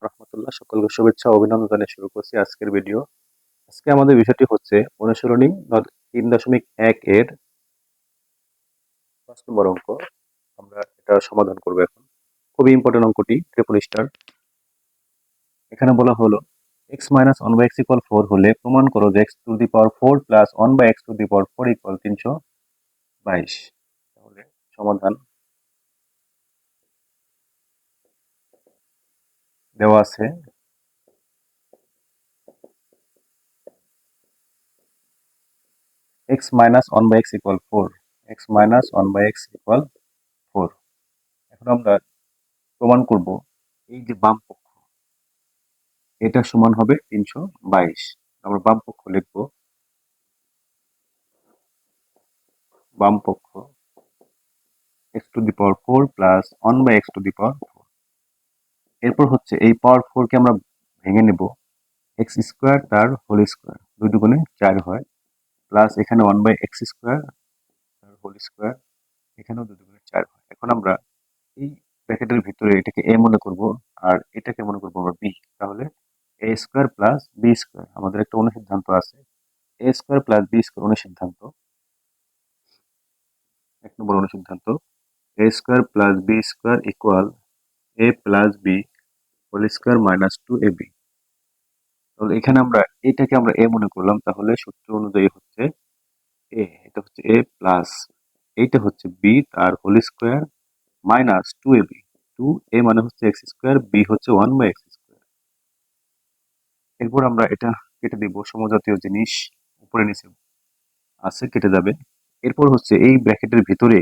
রাহমাতুল্লাহ। সকলকে শুভেচ্ছা ও অভিনন্দন জানিয়ে শুরু করছি আজকের ভিডিও। আজকে আমাদের বিষয়টি হচ্ছে অনুশীলনী 3.1 এর ৫ নম্বর অঙ্ক। আমরা এটা সমাধান করব এখন। খুবই ইম্পর্টেন্ট অঙ্কটি, ট্রিপল স্টার। এখানে বলা হলো x - 1/x = 4 হলে প্রমাণ করো যে x⁴ প্লাস 1/x⁴ ইকুয়াল 322। তাহলে সমাধান দেওয়া আছে। x - 1/x = 4, x - 1/x = 4। এখন আমরা প্রমাণ করব এই যে বাম পক্ষ, এটা সমান হবে 322। আমরা বাম পক্ষ লিখব, বাম পক্ষ x⁴ প্লাস 1/x⁴। এরপর হচ্ছে এই পাওয়ার 4 কে আমরা ভেঙে নেব, x² তার হোল স্কয়ার, 2 দুগুণে 4 হয়, প্লাস এখানে 1/x² তার হোল স্কয়ার, এখানেও 2 দুগুণে 4 হয়। এখন আমরা এই ব্র্যাকেটের ভিতরে এটাকে a মনে করব আর এটাকে মনে করব আমরা b। তাহলে a² প্লাস b², আমাদের একটা অনুসিদ্ধান্ত আছে, a² প্লাস b² অনুসিদ্ধান্ত, 1 নম্বর অনুসিদ্ধান্ত, a² plus b² equal a plus b whole square minus 2ab। তাহলে এখানে আমরা এটাকে আমরা a মনে করলাম, তাহলে সূত্র অনুযায়ী হচ্ছে a, এটা হচ্ছে a প্লাস এইটা হচ্ছে b তার whole square minus 2ab। 2a মানে হচ্ছে x², b হচ্ছে 1/x²। এরপর আমরা এটা কেটে দিব, সমজাতীয় জিনিস উপরে নিচে আছে, কেটে যাবে। এরপর হচ্ছে এই ব্র্যাকেটের ভিতরে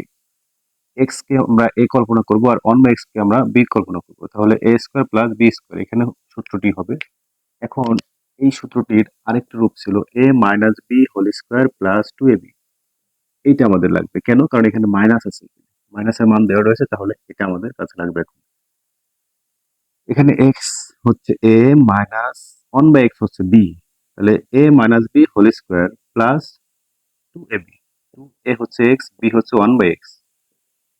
x কে আমরা a কল্পনা করব আর 1/x কে আমরা b কল্পনা করব, তাহলে a² প্লাস b², এখানে সূত্রটি হবে। এখন এই সূত্রটির আরেকটি রূপ ছিল a minus b whole square plus 2ab। এইটা আমাদের লাগবে কেন? কারণ এখানে মাইনাস আছে, মাইনাসের মান দেওয়া রয়েছে, তাহলে এটা আমাদের কাছে লাগবে। এখন এখানে x হচ্ছে a মাইনাস 1/x হচ্ছে b, তাহলে a minus b whole square plus 2ab। 2a হচ্ছে x, b হচ্ছে 1/x,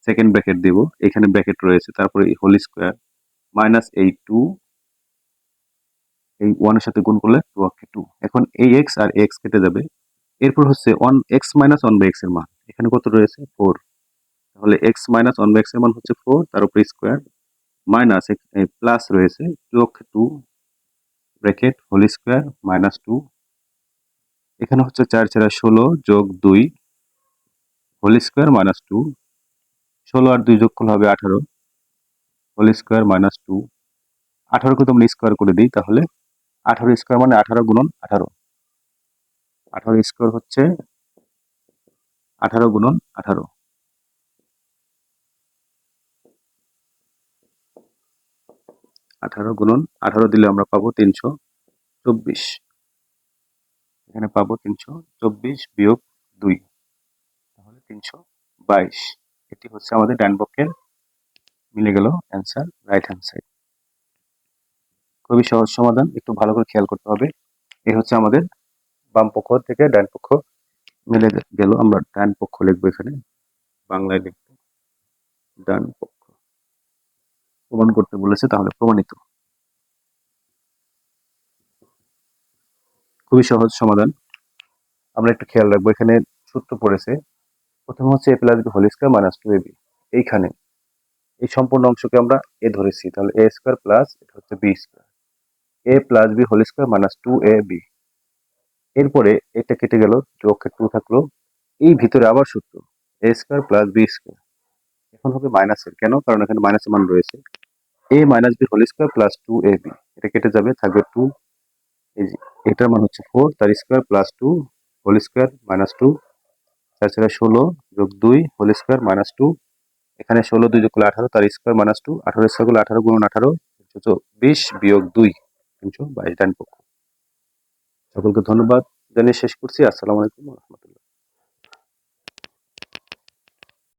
সেকেন্ড ব্র্যাকেট দেব, এখানে ব্র্যাকেট রয়েছে, তারপরে হোল স্কয়ার মাইনাস এই 2, এই 1 এর সাথে গুণ করলে 2 অক্ষে 2। এখন এই x আর x কেটে যাবে। এরপর হচ্ছে 1x - 1/x এর মান এখানে কত রয়েছে? 4। তাহলে x - 1/x এর মান হচ্ছে 4, তার উপর স্কয়ার মাইনাস প্লাস রয়েছে 2 অক্ষে 2 ব্র্যাকেট হোল স্কয়ার মাইনাস 2। এখানে হচ্ছে 4 × 16 যোগ 2 হোল স্কয়ার মাইনাস 2। 16 আর 2 যোগ করলে হবে 18 হোল স্কয়ার মাইনাস 2। 18 কে তোমরা স্কয়ার করে দিই, তাহলে 18 স্কয়ার মানে 18 গুণন 18। 18 স্কয়ার হচ্ছে 18 গুণন 18। 18 গুণন 18 দিলে আমরা পাবো 324। এখানে পাবো 324 বিয়োগ 2, তাহলে 322। এটি হচ্ছে আমাদের ডান পক্ষের, মিলে গেল অ্যান্সার, রাইট হ্যান্ড সাইড। খুবই সহজ সমাধান, একটু ভালো করে খেয়াল করতে হবে। এই হচ্ছে আমাদের বাম পক্ষ থেকে ডান পক্ষ মিলে গেল। আমরা ডান পক্ষ লিখবো, এখানে বাংলায় লিখবো ডান পক্ষ। প্রমাণ করতে বলেছে, তাহলে প্রমাণিত। খুবই সহজ সমাধান। আমরা একটু খেয়াল রাখবো, এখানে সূত্র পড়েছে, প্রথম হচ্ছে a plus b whole square minus 2ab। এইখানে এই সম্পূর্ণ অংশকে আমরা a ধরেছি, তাহলে a² প্লাস এটা হচ্ছে b², a plus b whole square minus 2ab। এরপরে এটা কেটে গেল, 2 অক্ষে 2 থাকলো, এই ভিতরে আবার সূত্র a² প্লাস b²। এখন হবে মাইনাসের, কেন? কারণ এখানে মাইনাসের মান রয়েছে। a minus b whole square plus 2ab, এটা কেটে যাবে, থাকবে 2। এই যে এটার মান হচ্ছে 4, তার square plus 2 whole square minus 2। 4 × 16 যোগ 2 হোল স্কয়ার মাইনাস 2। এখানে 16 2 যোগ করলে 18, তার স্কয়ার মাইনাস 2। 18 স্কয়ার করলে 18 গুণন 18 20 বিয়োগ 2, 322 ডান পক্ষ। সকলকে ধন্যবাদ জানিয়ে শেষ করছি। আসসালামু আলাইকুম ওয়া রাহমাতুল্লাহ।